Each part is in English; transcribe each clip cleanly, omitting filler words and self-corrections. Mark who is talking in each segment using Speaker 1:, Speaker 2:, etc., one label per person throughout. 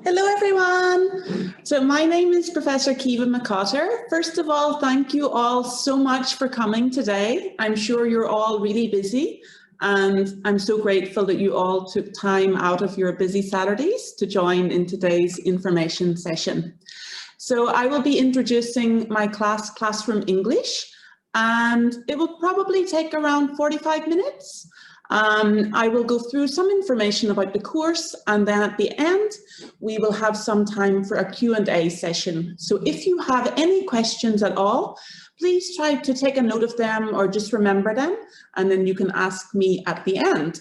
Speaker 1: Hello everyone! So my name is Professor Caoimhe McCotter. First of all, thank you all so much for coming today. I'm sure you're all really busy and I'm so grateful that you all took time out of your busy Saturdays to join in today's information session. So I will be introducing my Classroom English, and it will probably take around 45 minutes. I will go through some information about the course, and then at the end we will have some time for a Q&A session. So if you have any questions at all, please try to take a note of them or just remember them, and then you can ask me at the end.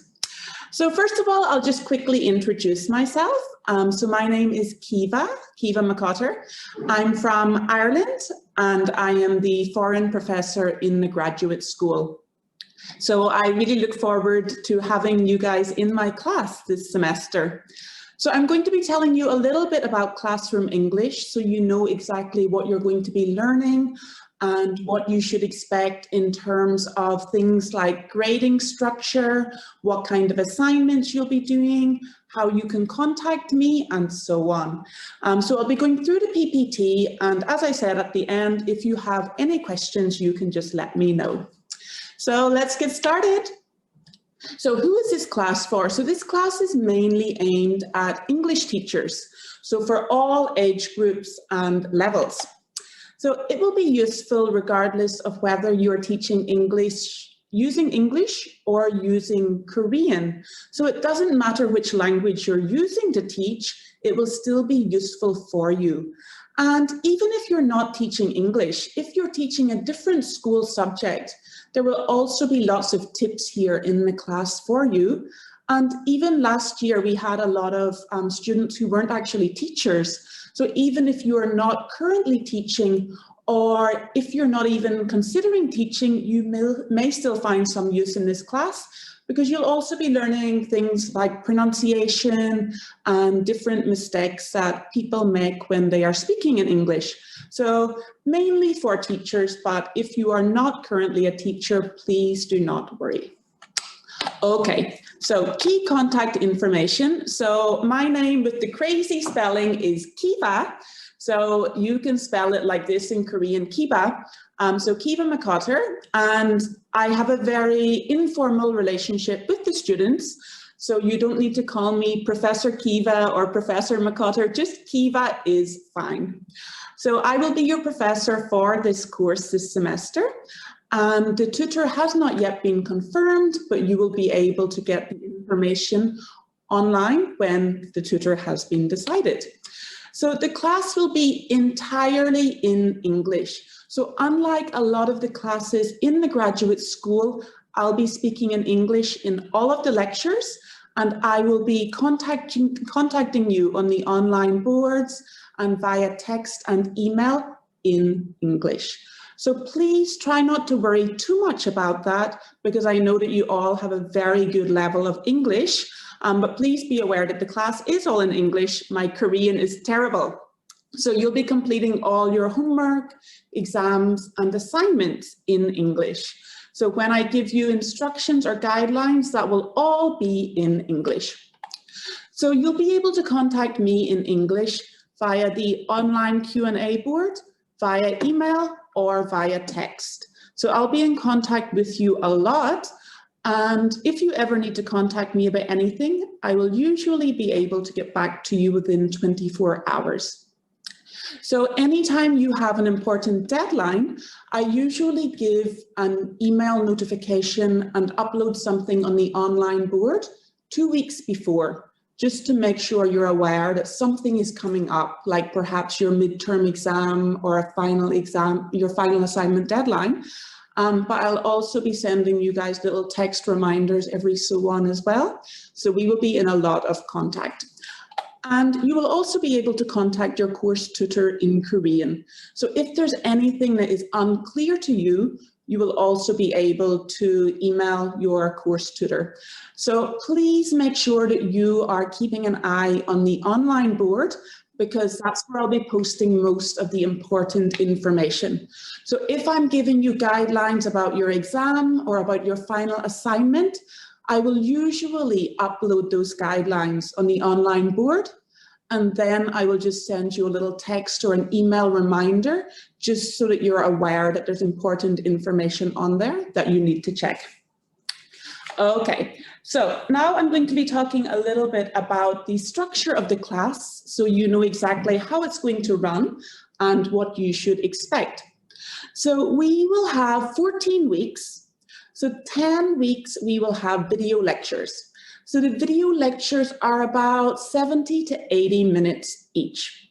Speaker 1: So first of all, I'll just quickly introduce myself. So my name is Caoimhe McCotter. I'm from Ireland and I am the foreign professor in the graduate school. So I really look forward to having you guys in my class this semester. So I'm going to be telling you a little bit about Classroom English so you know exactly what you're going to be learning and what you should expect in terms of things like grading structure, what kind of assignments you'll be doing, how you can contact me, and so on. So I'll be going through the PPT, and as I said at the end, if you have any questions, you can just let me know. So let's get started. So who is this class for? So this class is mainly aimed at English teachers, so for all age groups and levels. So it will be useful regardless of whether you are teaching English, using English or using Korean. So it doesn't matter which language you're using to teach, it will still be useful for you. And even if you're not teaching English, if you're teaching a different school subject, there will also be lots of tips here in the class for you. And even last year, we had a lot of students who weren't actually teachers. So even if you are not currently teaching, or if you're not even considering teaching, you may still find some use in this class, because you'll also be learning things like pronunciation and different mistakes that people make when they are speaking in English. So mainly for teachers, but if you are not currently a teacher, please do not worry. Okay, so key contact information. So my name with the crazy spelling is Caoimhe. So you can spell it like this in Korean, Caoimhe. So Caoimhe McCotter, and I have a very informal relationship with the students. So you don't need to call me Professor Caoimhe or Professor McCotter, just Caoimhe is fine. So I will be your professor for this course this semester. The tutor has not yet been confirmed, but you will be able to get the information online when the tutor has been decided. So the class will be entirely in English. So unlike a lot of the classes in the graduate school, I'll be speaking in English in all of the lectures, and I will be contacting you on the online boards and via text and email in English. So please try not to worry too much about that, because I know that you all have a very good level of English, but please be aware that the class is all in English. My Korean is terrible. So you'll be completing all your homework, exams, and assignments in English. So when I give you instructions or guidelines, that will all be in English. So you'll be able to contact me in English via the online Q&A board, via email, or via text. So I'll be in contact with you a lot. And if you ever need to contact me about anything, I will usually be able to get back to you within 24 hours. So anytime you have an important deadline, I usually give an email notification and upload something on the online board 2 weeks before, just to make sure you're aware that something is coming up, like perhaps your midterm exam or a final exam, your final assignment deadline. But I'll also be sending you guys little text reminders every so on as well. So we will be in a lot of contact. And you will also be able to contact your course tutor in Korean. So if there's anything that is unclear to you, you will also be able to email your course tutor. So please make sure that you are keeping an eye on the online board, because that's where I'll be posting most of the important information. So if I'm giving you guidelines about your exam or about your final assignment, I will usually upload those guidelines on the online board. and then I will just send you a little text or an email reminder, just so that you're aware that there's important information on there that you need to check. Okay, so now I'm going to be talking a little bit about the structure of the class, so you know exactly how it's going to run and what you should expect. So we will have 14 weeks. So 10 weeks we will have video lectures. So the video lectures are about 70 to 80 minutes each.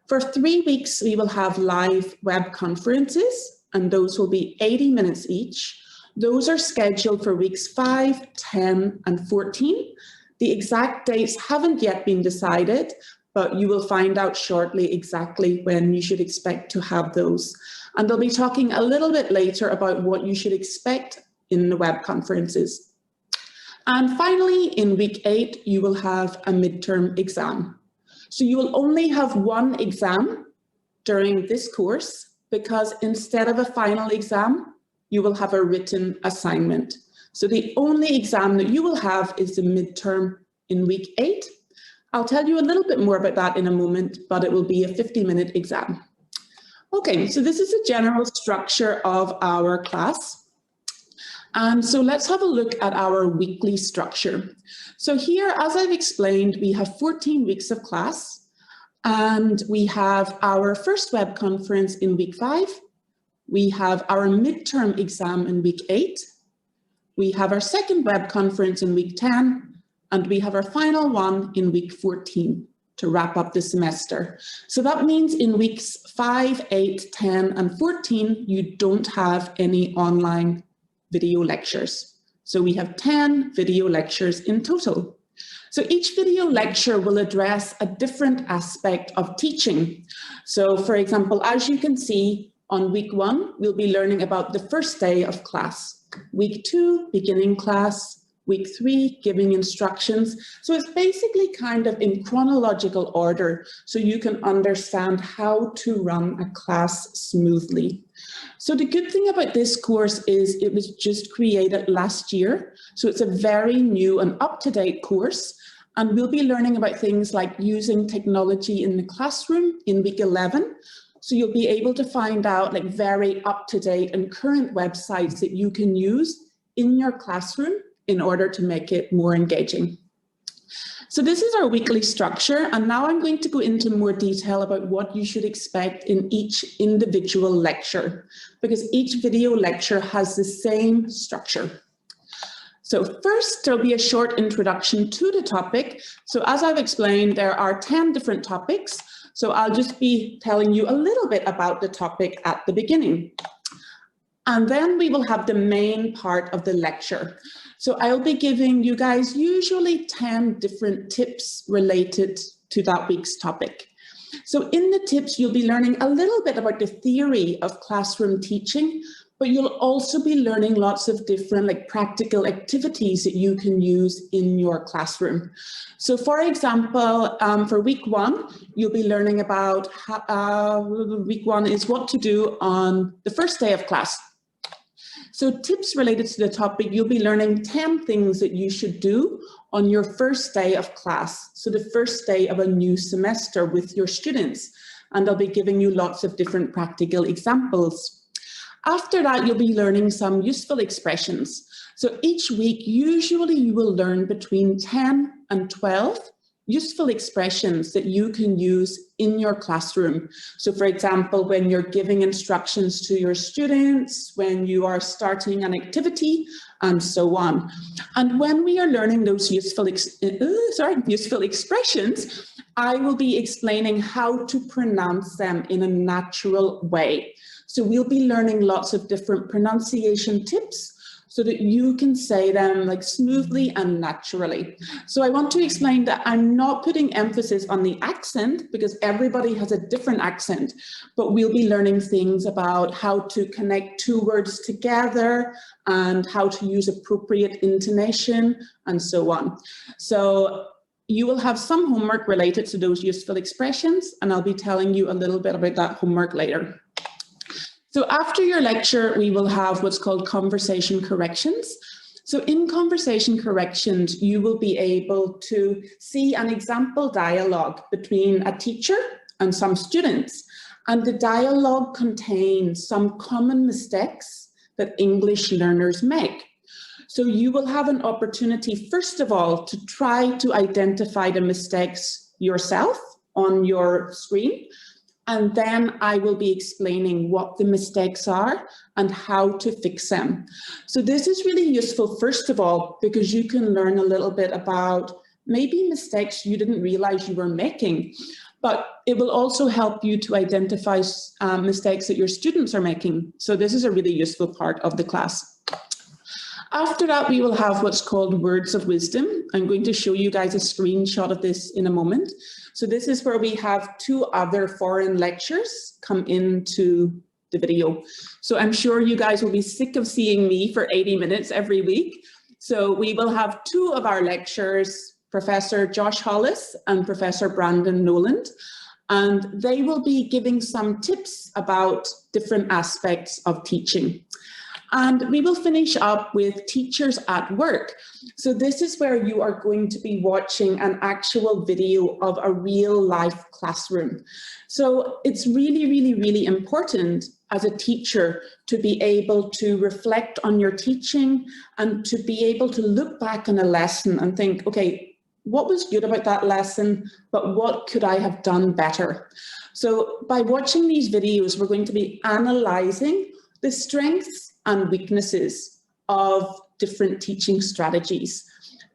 Speaker 1: For 3 weeks we will have live web conferences, and those will be 80 minutes each. Those are scheduled for weeks 5, 10, and 14. The exact dates haven't yet been decided, but you will find out shortly exactly when you should expect to have those. And they'll be talking a little bit later about what you should expect in the web conferences. And finally, in week 8, you will have a midterm exam. So you will only have one exam during this course, because instead of a final exam, you will have a written assignment. So the only exam that you will have is the midterm in week 8. I'll tell you a little bit more about that in a moment, but it will be a 50-minute exam. Okay, so this is the general structure of our class. And so let's have a look at our weekly structure. So here, as I've explained, we have 14 weeks of class, and we have our first web conference in week 5. We have our midterm exam in week 8. We have our second web conference in week 10, and we have our final one in week 14 to wrap up the semester. So that means in weeks 5, 8, 10, and 14, you don't have any online video lectures. So we have 10 video lectures in total. So each video lecture will address a different aspect of teaching. So for example, as you can see, on week 1, we'll be learning about the first day of class. Week 2, beginning class. Week 3, giving instructions. So it's basically kind of in chronological order, so you can understand how to run a class smoothly. So the good thing about this course is it was just created last year. So it's a very new and up-to-date course. And we'll be learning about things like using technology in the classroom in week 11. So you'll be able to find out like very up-to-date and current websites that you can use in your classroom in order to make it more engaging. So this is our weekly structure, and now I'm going to go into more detail about what you should expect in each individual lecture, because each video lecture has the same structure. So first, there'll be a short introduction to the topic. So as I've explained, there are 10 different topics. So I'll just be telling you a little bit about the topic at the beginning. And then we will have the main part of the lecture. So I'll be giving you guys usually 10 different tips related to that week's topic. So in the tips, you'll be learning a little bit about the theory of classroom teaching, but you'll also be learning lots of different like practical activities that you can use in your classroom. So for example, for week 1, you'll be learning about week 1 is what to do on the first day of class. So tips related to the topic, you'll be learning 10 things that you should do on your first day of class. So the first day of a new semester with your students, and they'll be giving you lots of different practical examples. After that, you'll be learning some useful expressions. So each week, usually you will learn between 10 and 12 useful expressions that you can use in your classroom. So for example, when you're giving instructions to your students, when you are starting an activity, and so on. And when we are learning those useful expressions, I will be explaining how to pronounce them in a natural way. So we'll be learning lots of different pronunciation tips so that you can say them like smoothly and naturally. So I want to explain that I'm not putting emphasis on the accent because everybody has a different accent, but we'll be learning things about how to connect two words together and how to use appropriate intonation and so on. So you will have some homework related to those useful expressions, and I'll be telling you a little bit about that homework later. So after your lecture, we will have what's called conversation corrections. So in conversation corrections, you will be able to see an example dialogue between a teacher and some students. And the dialogue contains some common mistakes that English learners make. So you will have an opportunity, first of all, to try to identify the mistakes yourself on your screen. And then I will be explaining what the mistakes are and how to fix them. So this is really useful, first of all, because you can learn a little bit about maybe mistakes you didn't realize you were making, but it will also help you to identify mistakes that your students are making. So this is a really useful part of the class. After that, we will have what's called Words of Wisdom. I'm going to show you guys a screenshot of this in a moment. So this is where we have 2 other foreign lectures come into the video. So I'm sure you guys will be sick of seeing me for 80 minutes every week. So we will have 2 of our lecturers, Professor Josh Hollis and Professor Brandon Noland, and they will be giving some tips about different aspects of teaching. And we will finish up with Teachers at Work. So this is where you are going to be watching an actual video of a real life classroom. So it's really, really, really important as a teacher to be able to reflect on your teaching and to be able to look back on a lesson and think, okay, what was good about that lesson, but what could I have done better? So by watching these videos, we're going to be analysing the strengths and weaknesses of different teaching strategies.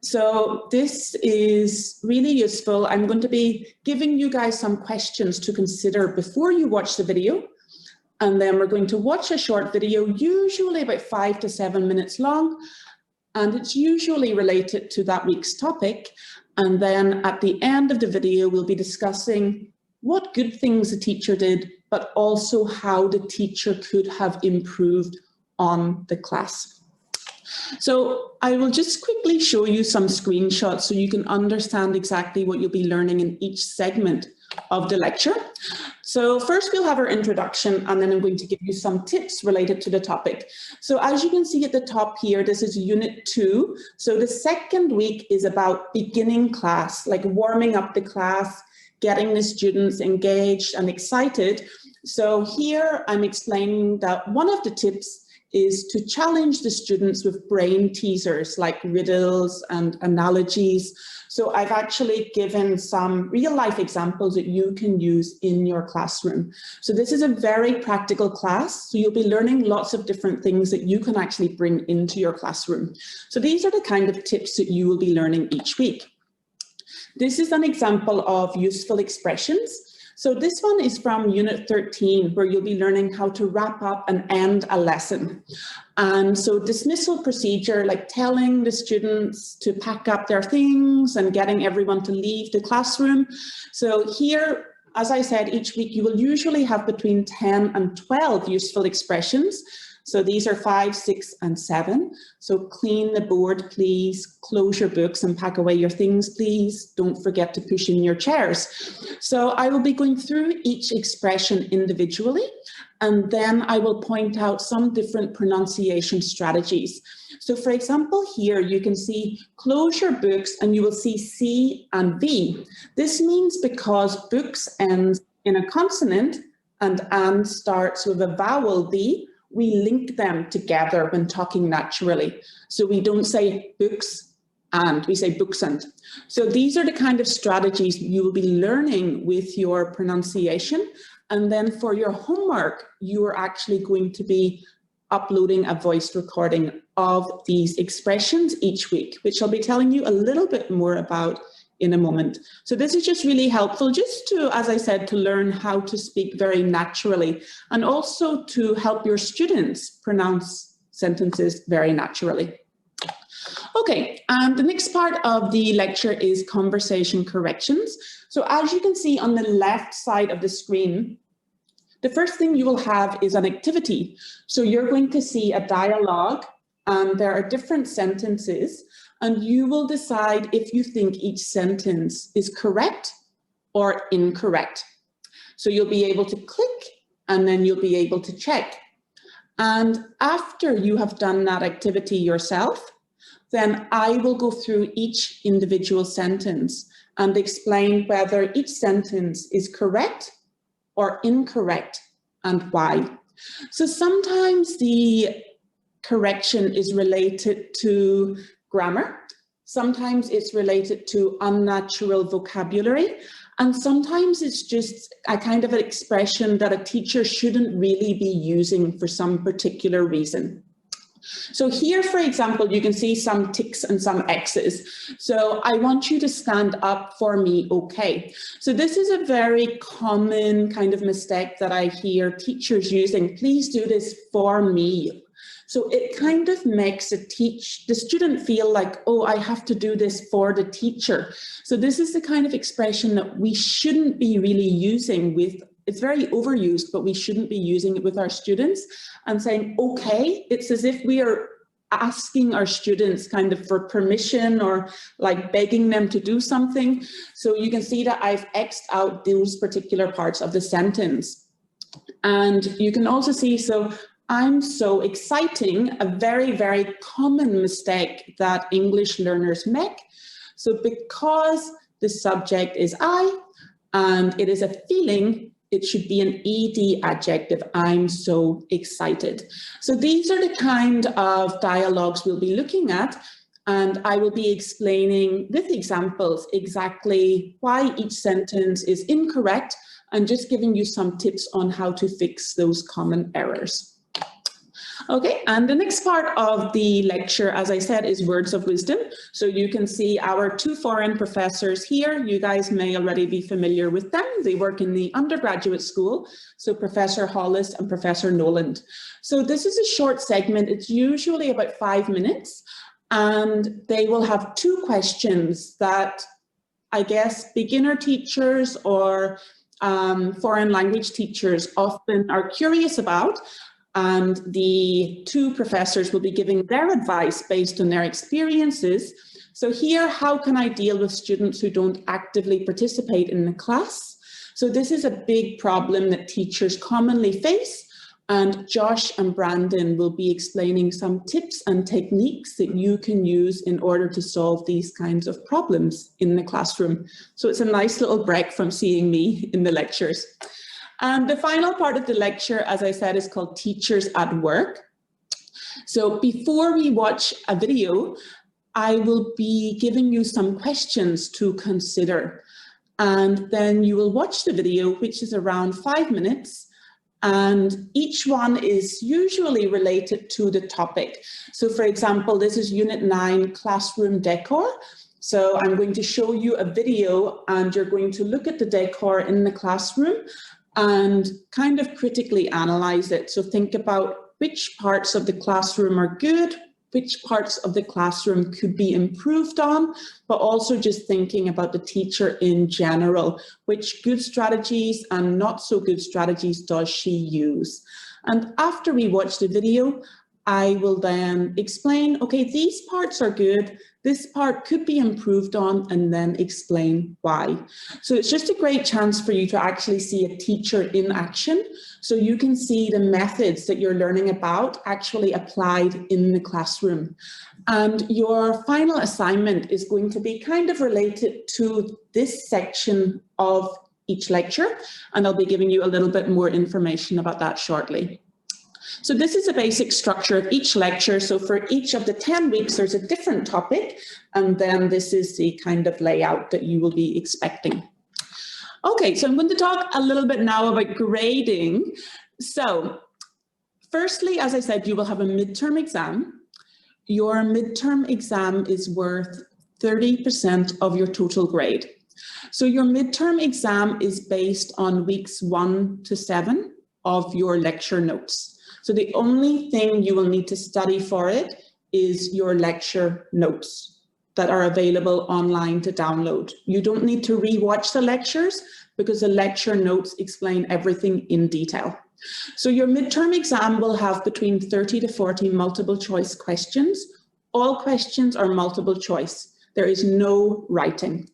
Speaker 1: So this is really useful. I'm going to be giving you guys some questions to consider before you watch the video. And then we're going to watch a short video, usually about 5 to 7 minutes long. And it's usually related to that week's topic. And then at the end of the video, we'll be discussing what good things the teacher did, but also how the teacher could have improved on the class. So I will just quickly show you some screenshots so you can understand exactly what you'll be learning in each segment of the lecture. So first we'll have our introduction, and then I'm going to give you some tips related to the topic. So as you can see at the top here, this is Unit 2. So the second week is about beginning class, like warming up the class, getting the students engaged and excited. So here I'm explaining that one of the tips is to challenge the students with brain teasers like riddles and analogies. So I've actually given some real life examples that you can use in your classroom. So this is a very practical class. So you'll be learning lots of different things that you can actually bring into your classroom. So these are the kind of tips that you will be learning each week. This is an example of useful expressions. So this one is from Unit 13, where you'll be learning how to wrap up and end a lesson. And so dismissal procedure, like telling the students to pack up their things and getting everyone to leave the classroom. So here, as I said, each week you will usually have between 10 and 12 useful expressions. So these are 5, 6, and 7. So clean the board, please. Close your books and pack away your things, please. Don't forget to push in your chairs. So I will be going through each expression individually, and then I will point out some different pronunciation strategies. So for example, here you can see close your books and you will see C and V. This means because books ends in a consonant and starts with a vowel V, we link them together when talking naturally. So we don't say books and, we say books and. So these are the kind of strategies you will be learning with your pronunciation. And then for your homework, you are actually going to be uploading a voice recording of these expressions each week, which I'll be telling you a little bit more about in a moment. So this is just really helpful just to, as I said, to learn how to speak very naturally and also to help your students pronounce sentences very naturally. Okay, and the next part of the lecture is conversation corrections. So as you can see on the left side of the screen, the first thing you will have is an activity. So you're going to see a dialogue, and there are different sentences, and you will decide if you think each sentence is correct or incorrect. So you'll be able to click, and then you'll be able to check. And after you have done that activity yourself, then I will go through each individual sentence and explain whether each sentence is correct or incorrect and why. So sometimes the correction is related to grammar, sometimes it's related to unnatural vocabulary, and sometimes it's just a kind of an expression that a teacher shouldn't really be using for some particular reason. So here, for example, you can see some ticks and some X's. So I want you to stand up for me, okay. So this is a very common kind of mistake that I hear teachers using. Please do this for me. So it kind of makes the student feel like, oh, I have to do this for the teacher. So this is the kind of expression that we shouldn't be really using with. It's very overused, but we shouldn't be using it with our students and saying, okay, it's as if we are asking our students kind of for permission or like begging them to do something. So you can see that I've X'd out those particular parts of the sentence. And you can also see, so I'm so exciting, a very, very common mistake that English learners make. So because the subject is I and it is a feeling, it should be an ED adjective, I'm so excited. So these are the kind of dialogues we'll be looking at, and I will be explaining with examples exactly why each sentence is incorrect and just giving you some tips on how to fix those common errors. Okay, and the next part of the lecture, as I said, is words of wisdom. So you can see our two foreign professors here. You guys may already be familiar with them. They work in the undergraduate school. So Professor Hollis and Professor Noland. So this is a short segment. It's usually about 5 minutes. And they will have two questions that I guess beginner teachers or foreign language teachers often are curious about. And the two professors will be giving their advice based on their experiences. So here, how can I deal with students who don't actively participate in the class? So this is a big problem that teachers commonly face. And Josh and Brandon will be explaining some tips and techniques that you can use in order to solve these kinds of problems in the classroom. So it's a nice little break from seeing me in the lectures. And the final part of the lecture, as I said, is called Teachers at Work. So before we watch a video, I will be giving you some questions to consider. And then you will watch the video, which is around 5 minutes. And each one is usually related to the topic. So for example, this is Unit 9, Classroom Decor. So I'm going to show you a video and you're going to look at the decor in the classroom and kind of critically analyze it. So think about which parts of the classroom are good, which parts of the classroom could be improved on, but also just thinking about the teacher in general, which good strategies and not so good strategies does she use. And after we watch the video, I will then explain, okay, these parts are good, this part could be improved on, and then explain why. So it's just a great chance for you to actually see a teacher in action, so you can see the methods that you're learning about actually applied in the classroom. And your final assignment is going to be kind of related to this section of each lecture, and I'll be giving you a little bit more information about that shortly. So this is a basic structure of each lecture. So for each of the 10 weeks, there's a different topic. And then this is the kind of layout that you will be expecting. Okay, so I'm going to talk a little bit now about grading. So firstly, as I said, you will have a midterm exam. Your midterm exam is worth 30% of your total grade. So your midterm exam is based on weeks 1 to 7 of your lecture notes. So the only thing you will need to study for it is your lecture notes that are available online to download. You don't need to re-watch the lectures because the lecture notes explain everything in detail. So your midterm exam will have between 30 to 40 multiple choice questions. All questions are multiple choice. There is no writing,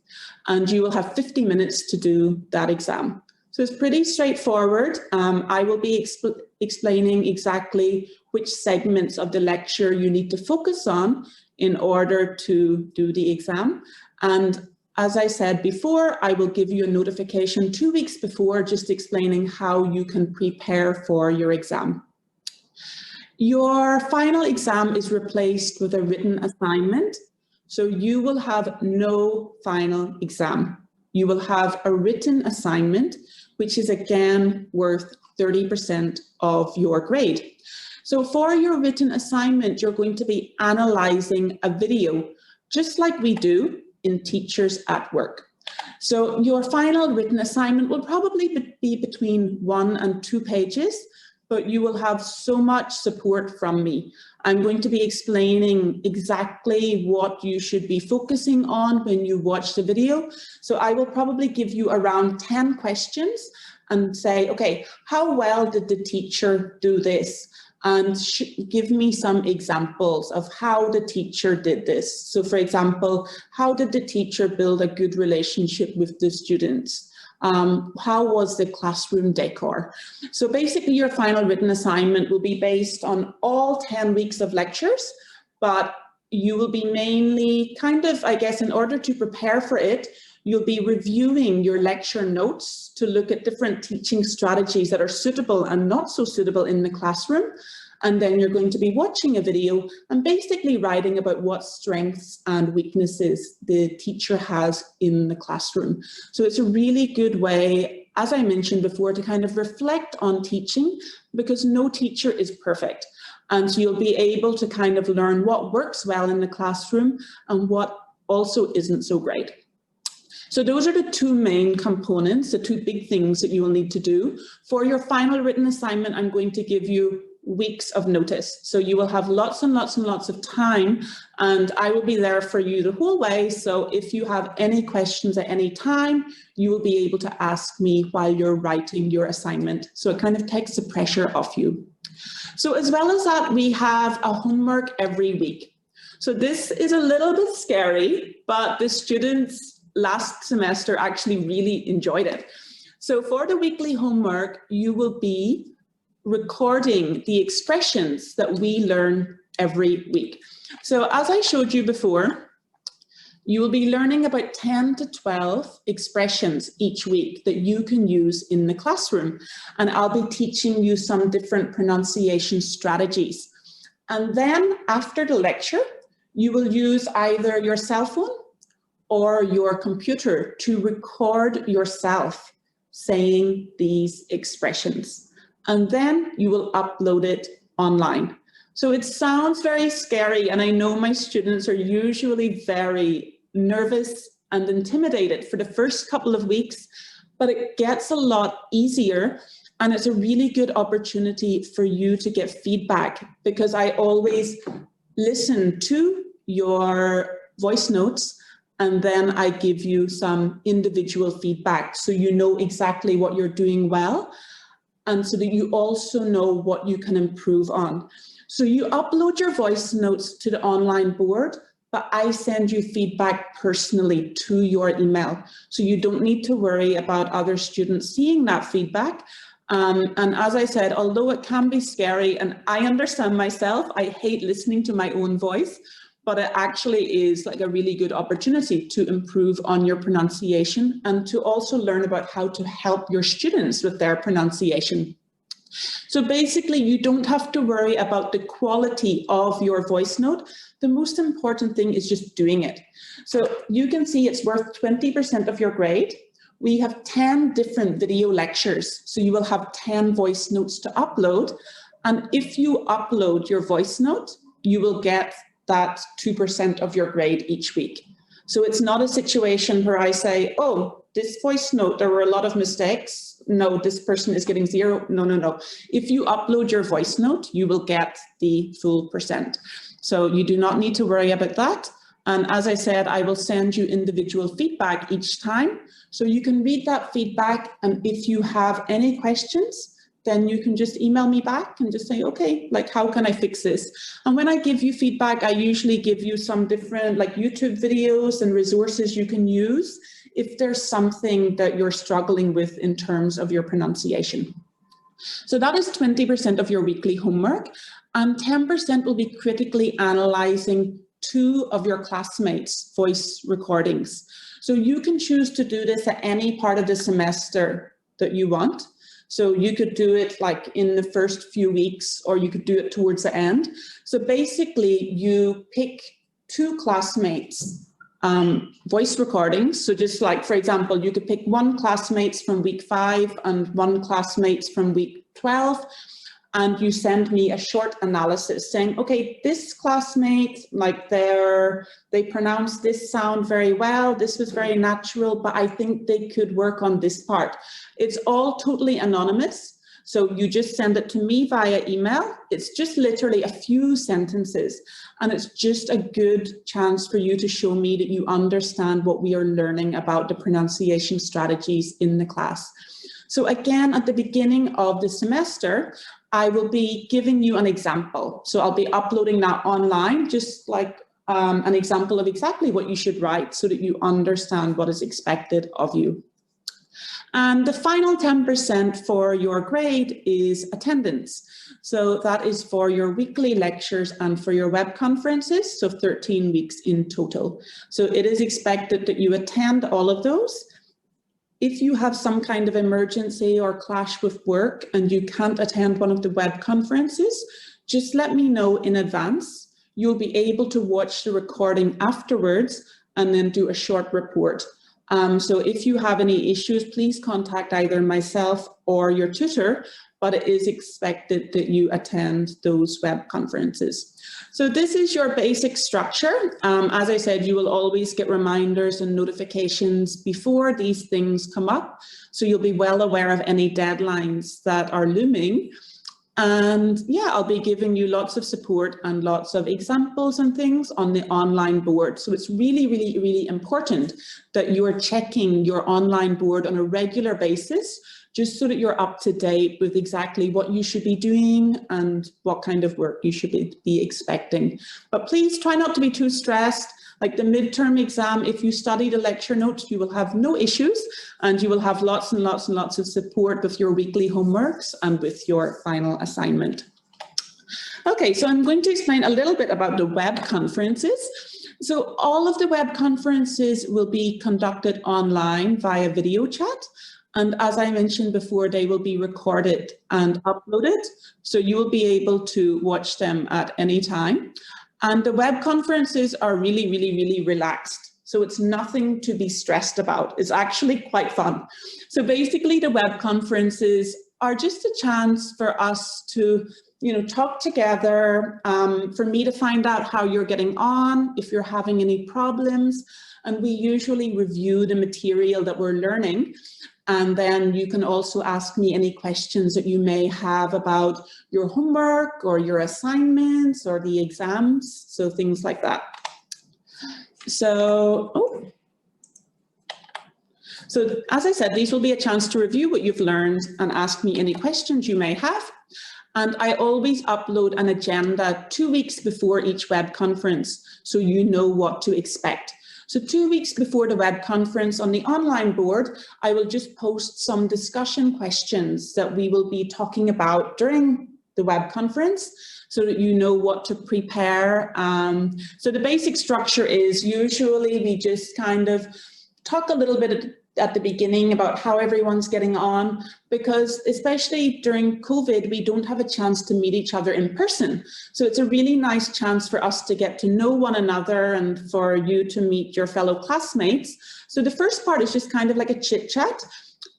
Speaker 1: and you will have 50 minutes to do that exam. So it's pretty straightforward. I will be explaining exactly which segments of the lecture you need to focus on in order to do the exam. And as I said before, I will give you a notification 2 weeks before, just explaining how you can prepare for your exam. Your final exam is replaced with a written assignment. So you will have no final exam. You will have a written assignment, which is again worth 30% of your grade. So for your written assignment, you're going to be analyzing a video, just like we do in Teachers at Work. So your final written assignment will probably be between 1 and 2 pages, but you will have so much support from me. I'm going to be explaining exactly what you should be focusing on when you watch the video. So I will probably give you around 10 questions and say, okay, how well did the teacher do this? And give me some examples of how the teacher did this. So for example, how did the teacher build a good relationship with the students? How was the classroom decor? So basically your final written assignment will be based on all 10 weeks of lectures, but you will be mainly kind of, I guess, in order to prepare for it, you'll be reviewing your lecture notes to look at different teaching strategies that are suitable and not so suitable in the classroom. And then you're going to be watching a video and basically writing about what strengths and weaknesses the teacher has in the classroom. So it's a really good way, as I mentioned before, to kind of reflect on teaching, because no teacher is perfect. And so you'll be able to kind of learn what works well in the classroom and what also isn't so great. So those are the 2 main components, the 2 big things that you will need to do. For your final written assignment, I'm going to give you weeks of notice. So you will have lots and lots and lots of time, and I will be there for you the whole way. So if you have any questions at any time, you will be able to ask me while you're writing your assignment. So it kind of takes the pressure off you. So as well as that, we have a homework every week. So this is a little bit scary, but the students last semester actually really enjoyed it. So for the weekly homework, you will be recording the expressions that we learn every week. So as I showed you before, you will be learning about 10 to 12 expressions each week that you can use in the classroom. And I'll be teaching you some different pronunciation strategies. And then after the lecture, you will use either your cell phone or your computer to record yourself saying these expressions. And then you will upload it online. So it sounds very scary, and I know my students are usually very nervous and intimidated for the first couple of weeks, but it gets a lot easier, and it's a really good opportunity for you to get feedback, because I always listen to your voice notes and then I give you some individual feedback so you know exactly what you're doing well, and so that you also know what you can improve on. So you upload your voice notes to the online board, but I send you feedback personally to your email. So you don't need to worry about other students seeing that feedback. And as I said, although it can be scary, and I understand myself, I hate listening to my own voice, but it actually is like a really good opportunity to improve on your pronunciation and to also learn about how to help your students with their pronunciation. So basically, you don't have to worry about the quality of your voice note. The most important thing is just doing it. So you can see it's worth 20% of your grade. We have 10 different video lectures, so you will have 10 voice notes to upload. And if you upload your voice note, you will get that 2% of your grade each week. So it's not a situation where I say, oh, this voice note, there were a lot of mistakes. No, this person is getting 0. No, no, no. If you upload your voice note, you will get the full percent. So you do not need to worry about that. And as I said, I will send you individual feedback each time. So you can read that feedback. And if you have any questions, then you can just email me back and just say, okay, like, how can I fix this? And when I give you feedback, I usually give you some different like YouTube videos and resources you can use if there's something that you're struggling with in terms of your pronunciation. So that is 20% of your weekly homework, and 10% will be critically analyzing 2 of your classmates' voice recordings. So you can choose to do this at any part of the semester that you want. So you could do it like in the first few weeks, or you could do it towards the end. So basically you pick 2 classmates' voice recordings. So just like, for example, you could pick 1 classmates from week 5 and 1 classmates from week 12. And you send me a short analysis saying, okay, this classmate, like they pronounced this sound very well, this was very natural, but I think they could work on this part. It's all totally anonymous. So you just send it to me via email. It's just literally a few sentences. And it's just a good chance for you to show me that you understand what we are learning about the pronunciation strategies in the class. So again, at the beginning of the semester, I will be giving you an example. So I'll be uploading that online, just like an example of exactly what you should write so that you understand what is expected of you. And the final 10% for your grade is attendance. So that is for your weekly lectures and for your web conferences, so 13 weeks in total. So it is expected that you attend all of those. If you have some kind of emergency or clash with work and you can't attend one of the web conferences, just let me know in advance. You'll be able to watch the recording afterwards and then do a short report. So if you have any issues, please contact either myself or your tutor, but it is expected that you attend those web conferences. So this is your basic structure. As I said, you will always get reminders and notifications before these things come up. So you'll be well aware of any deadlines that are looming. And yeah, I'll be giving you lots of support and lots of examples and things on the online board. So it's really, really, really important that you are checking your online board on a regular basis, just so that you're up to date with exactly what you should be doing and what kind of work you should be expecting. But please try not to be too stressed. Like the midterm exam, if you study the lecture notes, you will have no issues and you will have lots and lots and lots of support with your weekly homeworks and with your final assignment. Okay, so I'm going to explain a little bit about the web conferences. So all of the web conferences will be conducted online via video chat. And as I mentioned before, they will be recorded and uploaded. So you will be able to watch them at any time. And the web conferences are really, really, really relaxed. So it's nothing to be stressed about. It's actually quite fun. So basically the web conferences are just a chance for us to, talk together, for me to find out how you're getting on, if you're having any problems. And we usually review the material that we're learning. And then you can also ask me any questions that you may have about your homework or your assignments or the exams, so things like that. So as I said, these will be a chance to review what you've learned and ask me any questions you may have. And I always upload an agenda 2 weeks before each web conference, so you know what to expect. So 2 weeks before the web conference on the online board, I will just post some discussion questions that we will be talking about during the web conference so that you know what to prepare. So the basic structure is usually we just kind of talk a little bit at the beginning about how everyone's getting on, because especially during COVID, we don't have a chance to meet each other in person. So it's a really nice chance for us to get to know one another and for you to meet your fellow classmates. So the first part is just kind of like a chit chat.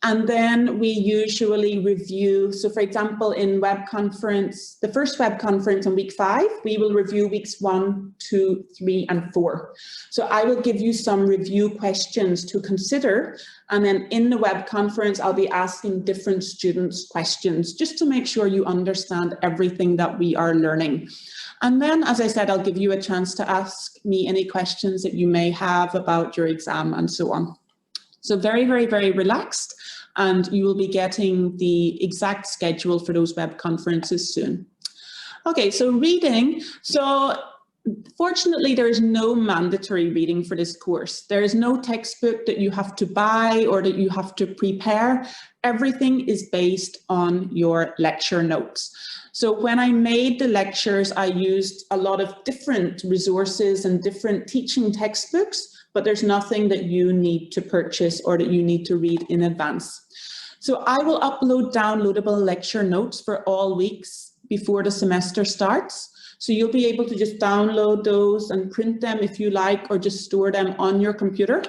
Speaker 1: And then we usually review. So for example, in web conference, the first web conference on week 5, we will review weeks 1, 2, 3, and 4. So I will give you some review questions to consider. And then in the web conference, I'll be asking different students questions just to make sure you understand everything that we are learning. And then, as I said, I'll give you a chance to ask me any questions that you may have about your exam and so on. So very, very, very relaxed, and you will be getting the exact schedule for those web conferences soon. Okay, so reading. So Fortunately, there is no mandatory reading for this course. There is no textbook that you have to buy or that you have to prepare. Everything is based on your lecture notes. So when I made the lectures, I used a lot of different resources and different teaching textbooks, but there's nothing that you need to purchase or that you need to read in advance. So I will upload downloadable lecture notes for all weeks before the semester starts. So you'll be able to just download those and print them if you like, or just store them on your computer.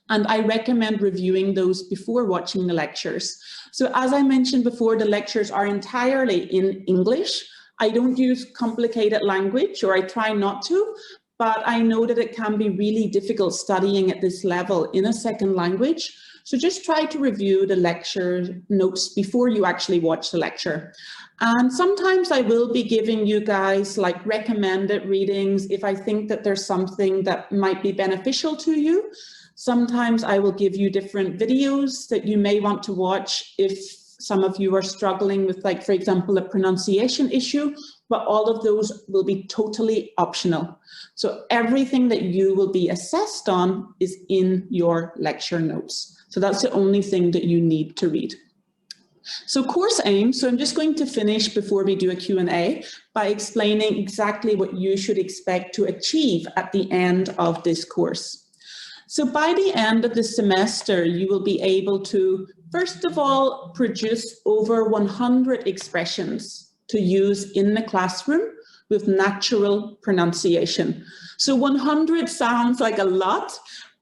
Speaker 1: And I recommend reviewing those before watching the lectures. So as I mentioned before, the lectures are entirely in English. I don't use complicated language, or I try not to, but I know that it can be really difficult studying at this level in a second language. So just try to review the lecture notes before you actually watch the lecture. And sometimes I will be giving you guys like recommended readings if I think that there's something that might be beneficial to you. Sometimes I will give you different videos that you may want to watch if some of you are struggling with, like, for example, a pronunciation issue, but all of those will be totally optional. So everything that you will be assessed on is in your lecture notes. So that's the only thing that you need to read. So course aim, so I'm just going to finish before we do a Q&A by explaining exactly what you should expect to achieve at the end of this course. So by the end of the semester, you will be able to, first of all, produce over 100 expressions to use in the classroom with natural pronunciation. So 100 sounds like a lot,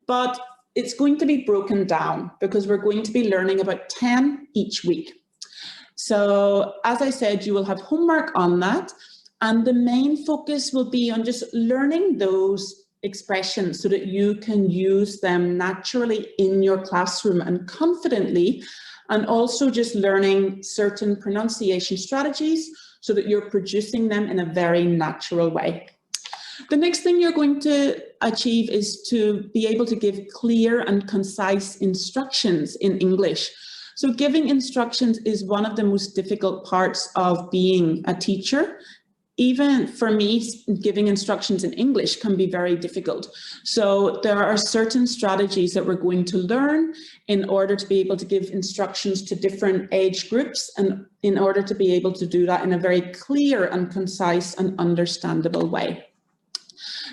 Speaker 1: but it's going to be broken down because we're going to be learning about 10 each week. So as I said, you will have homework on that, and the main focus will be on just learning those expressions so that you can use them naturally in your classroom and confidently, and also just learning certain pronunciation strategies so that you're producing them in a very natural way. The next thing you're going to achieve is to be able to give clear and concise instructions in English. So giving instructions is one of the most difficult parts of being a teacher. Even for me, giving instructions in English can be very difficult. So there are certain strategies that we're going to learn in order to be able to give instructions to different age groups, and in order to be able to do that in a very clear and concise and understandable way.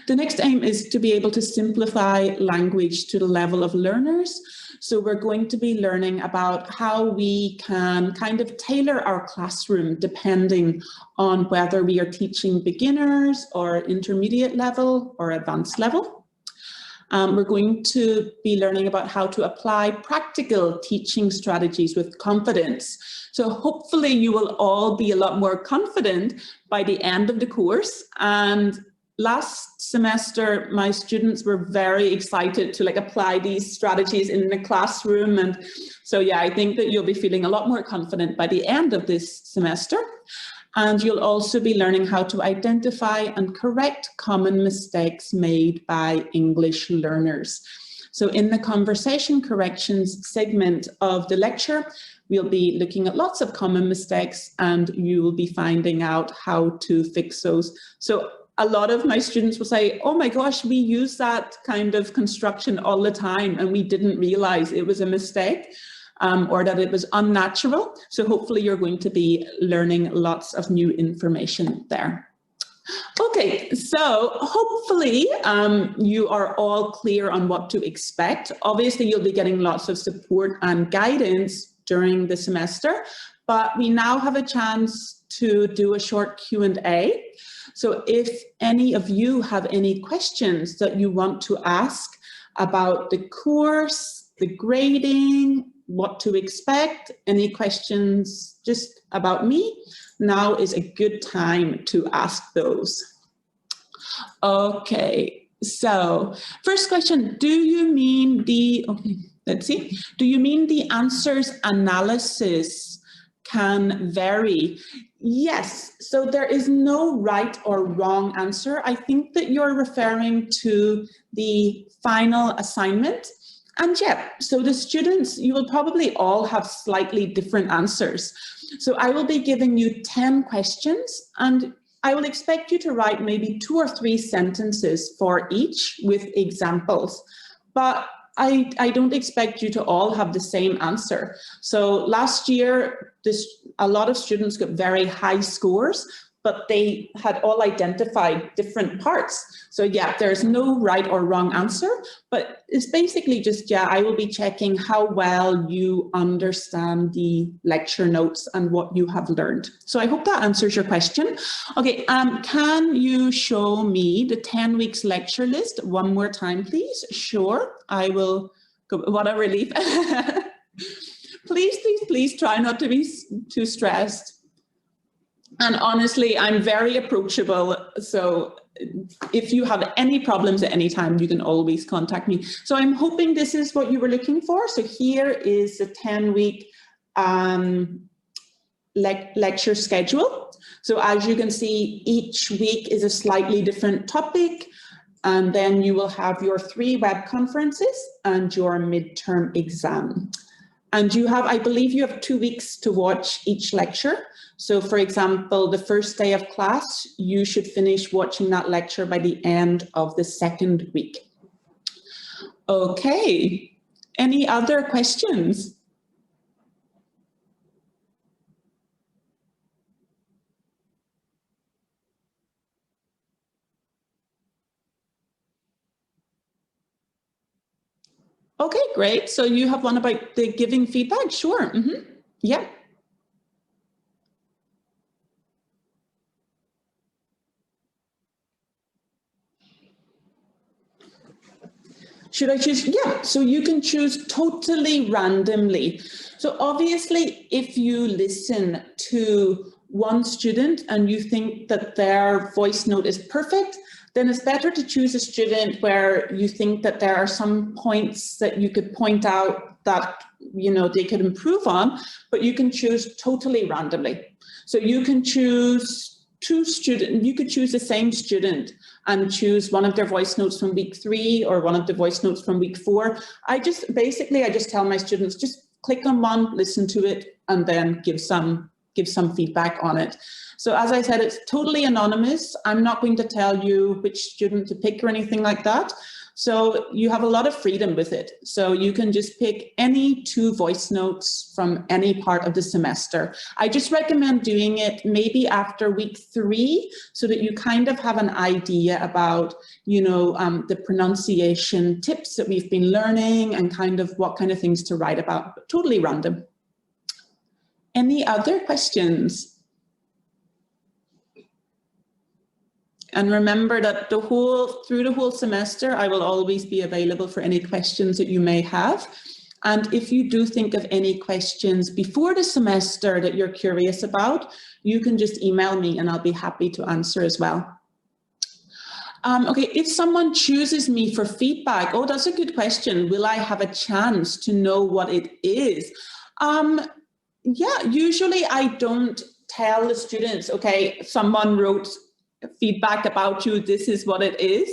Speaker 1: The next aim is to be able to simplify language to the level of learners. So we're going to be learning about how we can kind of tailor our classroom depending on whether we are teaching beginners or intermediate level or advanced level. We're going to be learning about how to apply practical teaching strategies with confidence. So hopefully you will all be a lot more confident by the end of the course. And last semester, my students were very excited to apply these strategies in the classroom. And so, yeah, I think that you'll be feeling a lot more confident by the end of this semester. And you'll also be learning how to identify and correct common mistakes made by English learners. So in the conversation corrections segment of the lecture, we'll be looking at lots of common mistakes, and you will be finding out how to fix those. So a lot of my students will say, oh my gosh, we use that kind of construction all the time and we didn't realize it was a mistake or that it was unnatural. So hopefully you're going to be learning lots of new information there. Okay, so hopefully you are all clear on what to expect. Obviously, you'll be getting lots of support and guidance during the semester, but we now have a chance to do a short Q&A. So if any of you have any questions that you want to ask about the course, the grading, what to expect, any questions just about me, now is a good time to ask those. Okay, so first question, do you mean the, okay, let's see, do you mean the answers analysis can vary? Yes, so there is no right or wrong answer. I think that you're referring to the final assignment. And yeah, so the students, you will probably all have slightly different answers. So I will be giving you 10 questions, and I will expect you to write maybe 2 or 3 sentences for each with examples, but I don't expect you to all have the same answer. So last year, a lot of students got very high scores, but they had all identified different parts. So yeah, there's no right or wrong answer, but it's basically just, yeah, I will be checking how well you understand the lecture notes and what you have learned. So I hope that answers your question. Okay, can you show me the 10 weeks lecture list one more time, please? Sure, I will go. What a relief. Please try not to be too stressed. And honestly, I'm very approachable. So if you have any problems at any time, you can always contact me. So I'm hoping this is what you were looking for. So here is the 10-week lecture schedule. So as you can see, each week is a slightly different topic. And then you will have your 3 web conferences and your midterm exam. And you have, I believe you have 2 weeks to watch each lecture. So for example, the first day of class, you should finish watching that lecture by the end of the 2nd week. Okay, any other questions? Okay, great. So you have one about the giving feedback? Sure. Yeah. Should I choose? Yeah, so you can choose totally randomly. So obviously, if you listen to one student and you think that their voice note is perfect, then it's better to choose a student where you think that there are some points that you could point out that, you know, they could improve on, but you can choose totally randomly. So you can choose 2 students, you could choose the same student and choose one of their voice notes from week 3 or one of the voice notes from week 4. I just tell my students, just click on one, listen to it, and then give some feedback on it. So as I said, it's totally anonymous. I'm not going to tell you which student to pick or anything like that. So you have a lot of freedom with it. So you can just pick any 2 voice notes from any part of the semester. I just recommend doing it maybe after week 3 so that you kind of have an idea about, you know, the pronunciation tips that we've been learning and kind of what kind of things to write about, but totally random. Any other questions? And remember that through the whole semester, I will always be available for any questions that you may have. And if you do think of any questions before the semester that you're curious about, you can just email me and I'll be happy to answer as well. Okay, if someone chooses me for feedback, oh, that's a good question. Will I have a chance to know what it is? Yeah, usually I don't tell the students, okay, someone wrote feedback about you, this is what it is.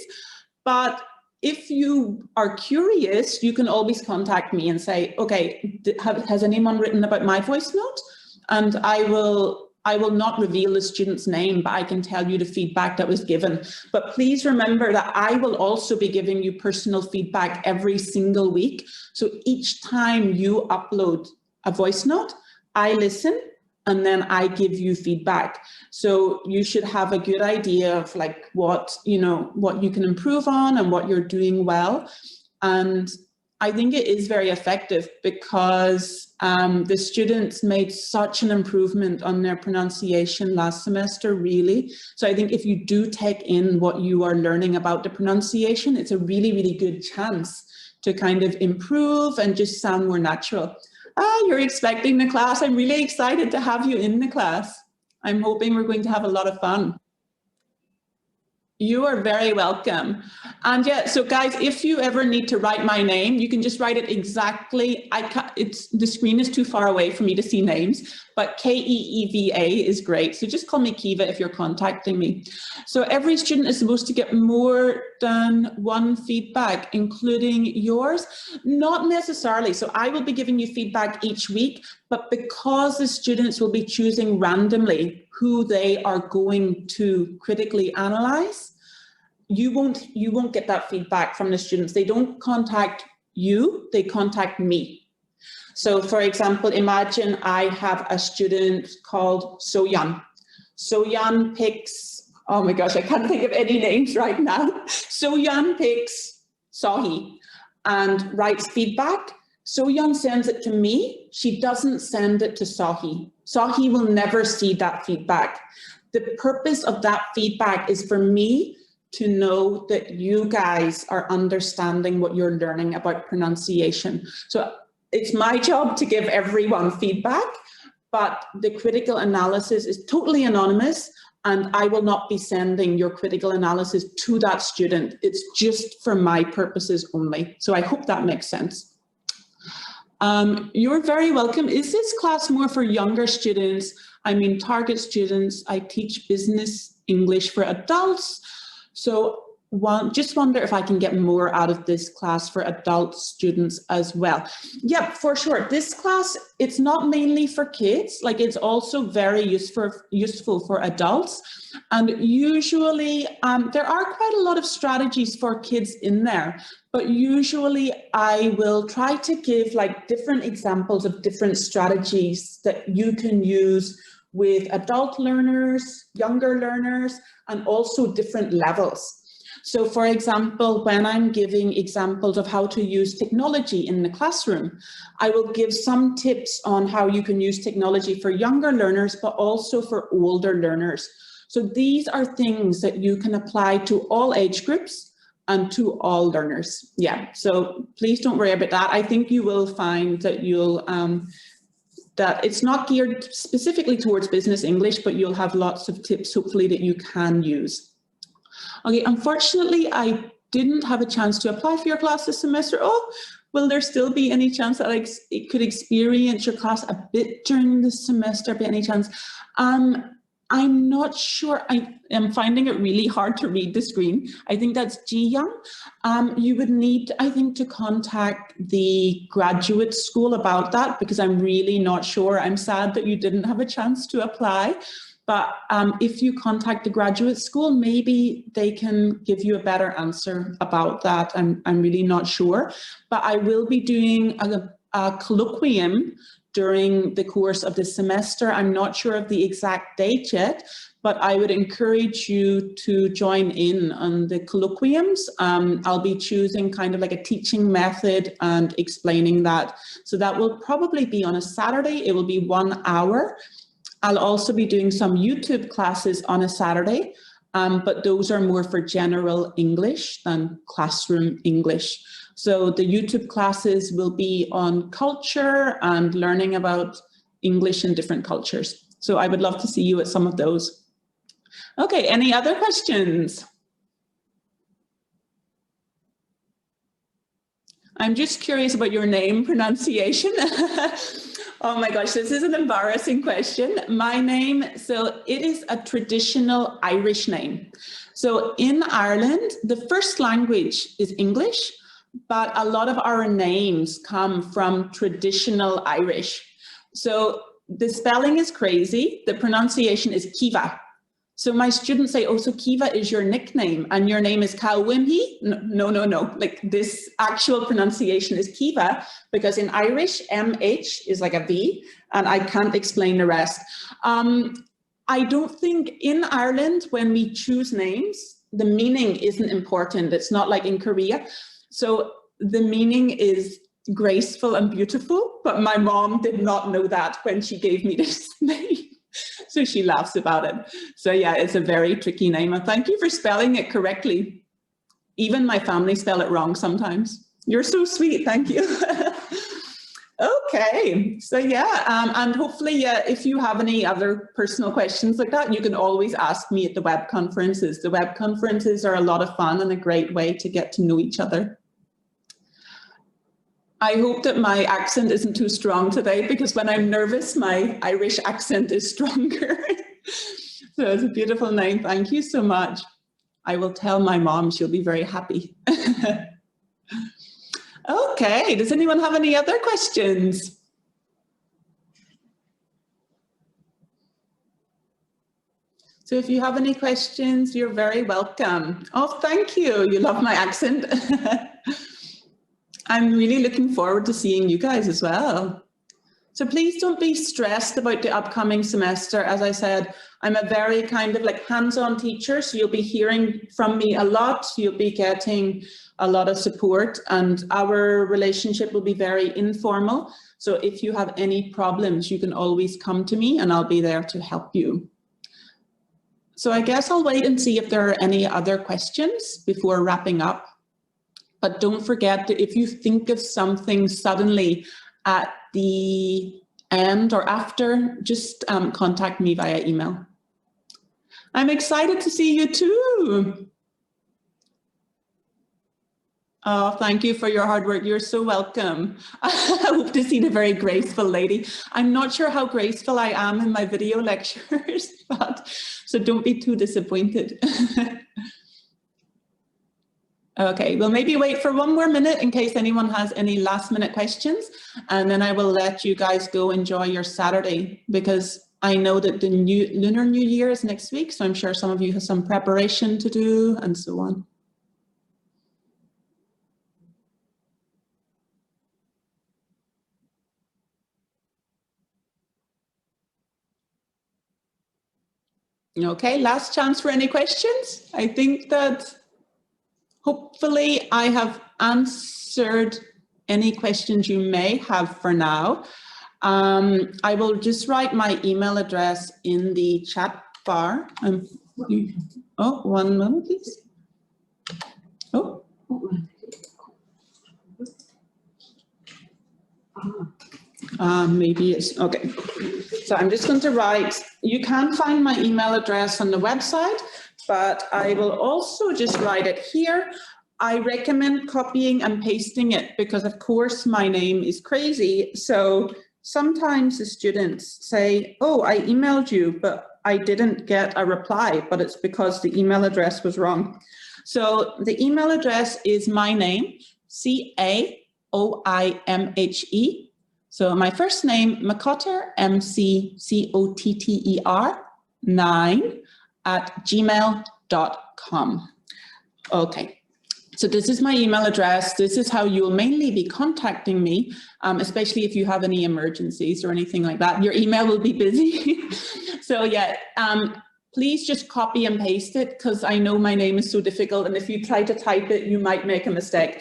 Speaker 1: But if you are curious, you can always contact me and say, okay, has anyone written about my voice note? And I will not reveal the student's name, but I can tell you the feedback that was given. But please remember that I will also be giving you personal feedback every single week. So each time you upload a voice note, I listen and then I give you feedback. So you should have a good idea of like what you can improve on and what you're doing well. And I think it is very effective because the students made such an improvement on their pronunciation last semester, really. So I think if you do take in what you are learning about the pronunciation, it's a really, really good chance to kind of improve and just sound more natural. You're expecting the class. I'm really excited to have you in the class. I'm hoping we're going to have a lot of fun. You are very welcome. And yeah, so guys, if you ever need to write my name, you can just write it exactly. The screen is too far away for me to see names, but Keeva is great. So just call me Kiva if you're contacting me. So every student is supposed to get more than 1 feedback, including yours. Not necessarily. So I will be giving you feedback each week, but because the students will be choosing randomly who they are going to critically analyze, you won't get that feedback from the students. They don't contact you, they contact me. So for example, imagine I have a student called Soyan. Soyan picks, oh my gosh, I can't think of any names right now. Soyan picks Sahi and writes feedback. Soyan sends it to me. She doesn't send it to Sahi. Sahi will never see that feedback. The purpose of that feedback is for me to know that you guys are understanding what you're learning about pronunciation. So it's my job to give everyone feedback, but the critical analysis is totally anonymous, and I will not be sending your critical analysis to that student. It's just for my purposes only. So I hope that makes sense. You're very welcome. Is this class more for younger students? I mean, target students. I teach business English for adults. So just wonder if I can get more out of this class for adult students as well. Yeah, for sure. This class, it's not mainly for kids, like it's also very useful for adults. And usually there are quite a lot of strategies for kids in there, but usually I will try to give like different examples of different strategies that you can use with adult learners, younger learners, and also different levels. So for example, when I'm giving examples of how to use technology in the classroom, I will give some tips on how you can use technology for younger learners, but also for older learners. So these are things that you can apply to all age groups and to all learners. Yeah, so please don't worry about that. I think you will find that you'll, that it's not geared specifically towards business English, but you'll have lots of tips, hopefully, that you can use. Okay, unfortunately, I didn't have a chance to apply for your class this semester. Oh, will there still be any chance that I could experience your class a bit during the semester, by any chance? I'm not sure. I am finding it really hard to read the screen. I think that's Ji-young. You would need, I think, to contact the graduate school about that, because I'm really not sure. I'm sad that you didn't have a chance to apply. But if you contact the graduate school, maybe they can give you a better answer about that. I'm really not sure. But I will be doing a colloquium during the course of the semester. I'm not sure of the exact date yet, but I would encourage you to join in on the colloquiums. I'll be choosing kind of like a teaching method and explaining that. So that will probably be on a Saturday. It will be 1 hour. I'll also be doing some YouTube classes on a Saturday, but those are more for general English than classroom English. So the YouTube classes will be on culture and learning about English in different cultures. So I would love to see you at some of those. Okay, any other questions? I'm just curious about your name pronunciation. Oh my gosh, this is an embarrassing question. My name, so it is a traditional Irish name. So in Ireland, the first language is English, but a lot of our names come from traditional Irish. So the spelling is crazy. The pronunciation is Kiva. So my students say, oh, so Kiva is your nickname and your name is Caoimhe? No. Like this actual pronunciation is Kiva, because in Irish, MH is like a V, and I can't explain the rest. I don't think in Ireland, when we choose names, the meaning isn't important. It's not like in Korea. So the meaning is graceful and beautiful, but my mom did not know that when she gave me this name. So she laughs about it. So yeah, it's a very tricky name. And thank you for spelling it correctly. Even my family spell it wrong sometimes. You're so sweet, thank you. Okay, so yeah, and hopefully if you have any other personal questions like that, you can always ask me at the web conferences. The web conferences are a lot of fun and a great way to get to know each other. I hope that my accent isn't too strong today, because when I'm nervous, my Irish accent is stronger. So it's a beautiful name. Thank you so much. I will tell my mom, she'll be very happy. Okay, does anyone have any other questions? So if you have any questions, you're very welcome. Oh, thank you. You love my accent. I'm really looking forward to seeing you guys as well. So please don't be stressed about the upcoming semester. As I said, I'm a very kind of like hands-on teacher, so you'll be hearing from me a lot. You'll be getting a lot of support, and our relationship will be very informal. So if you have any problems, you can always come to me and I'll be there to help you. So I guess I'll wait and see if there are any other questions before wrapping up. But don't forget that if you think of something suddenly at the end or after, just contact me via email. I'm excited to see you too. Oh, thank you for your hard work. You're so welcome. I hope to see the very graceful lady. I'm not sure how graceful I am in my video lectures, but so don't be too disappointed. Okay, we'll maybe wait for one more minute in case anyone has any last minute questions, and then I will let you guys go enjoy your Saturday, because I know that the Lunar New Year is next week, so I'm sure some of you have some preparation to do and so on. Okay, last chance for any questions. I think that hopefully I have answered any questions you may have for now. I will just write my email address in the chat bar. Oh, one moment, please. Oh. Maybe it's okay. So I'm just going to write, you can find my email address on the website, but I will also just write it here. I recommend copying and pasting it because of course my name is crazy. So sometimes the students say, oh, I emailed you, but I didn't get a reply, but it's because the email address was wrong. So the email address is my name, Caoimhe. So my first name, McCotter, McCotter, 9 @gmail.com. Okay, so this is my email address. This is how you'll mainly be contacting me, especially if you have any emergencies or anything like that. Your email will be busy. So yeah, please just copy and paste it because I know my name is so difficult, and if you try to type it, you might make a mistake.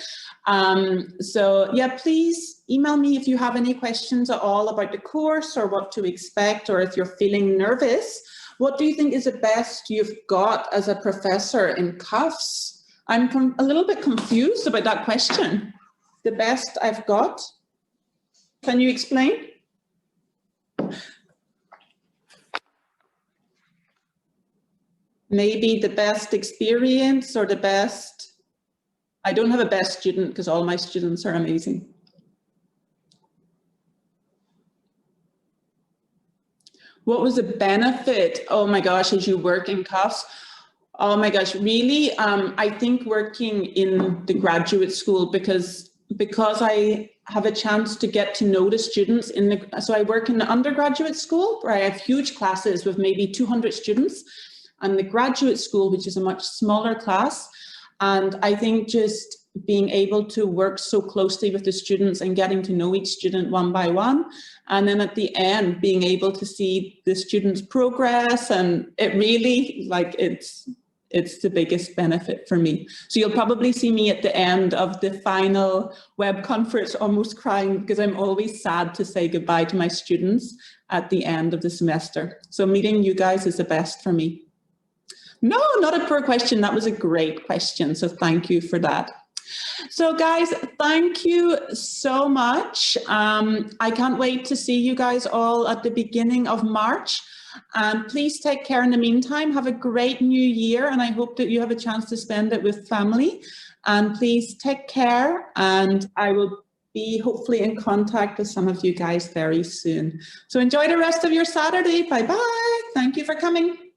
Speaker 1: So yeah, please email me if you have any questions at all about the course or what to expect, or if you're feeling nervous. What do you think is the best you've got as a professor in CUFS? I'm a little bit confused about that question. The best I've got? Can you explain? Maybe the best experience or the best, I don't have a best student because all my students are amazing. What was the benefit? Oh my gosh, as you work in CUFS? Oh my gosh, really? I think working in the graduate school because I have a chance to get to know the students so I work in the undergraduate school where I have huge classes with maybe 200 students, and the graduate school, which is a much smaller class. And I think just being able to work so closely with the students and getting to know each student one by one. And then at the end, being able to see the students' progress, and it really, like, it's the biggest benefit for me. So you'll probably see me at the end of the final web conference almost crying because I'm always sad to say goodbye to my students at the end of the semester. So meeting you guys is the best for me. No, not a poor question. That was a great question. So thank you for that. So guys, thank you so much. I can't wait to see you guys all at the beginning of March. Please take care in the meantime. Have a great new year, and I hope that you have a chance to spend it with family. And please take care, and I will be hopefully in contact with some of you guys very soon. So enjoy the rest of your Saturday. Bye-bye. Thank you for coming.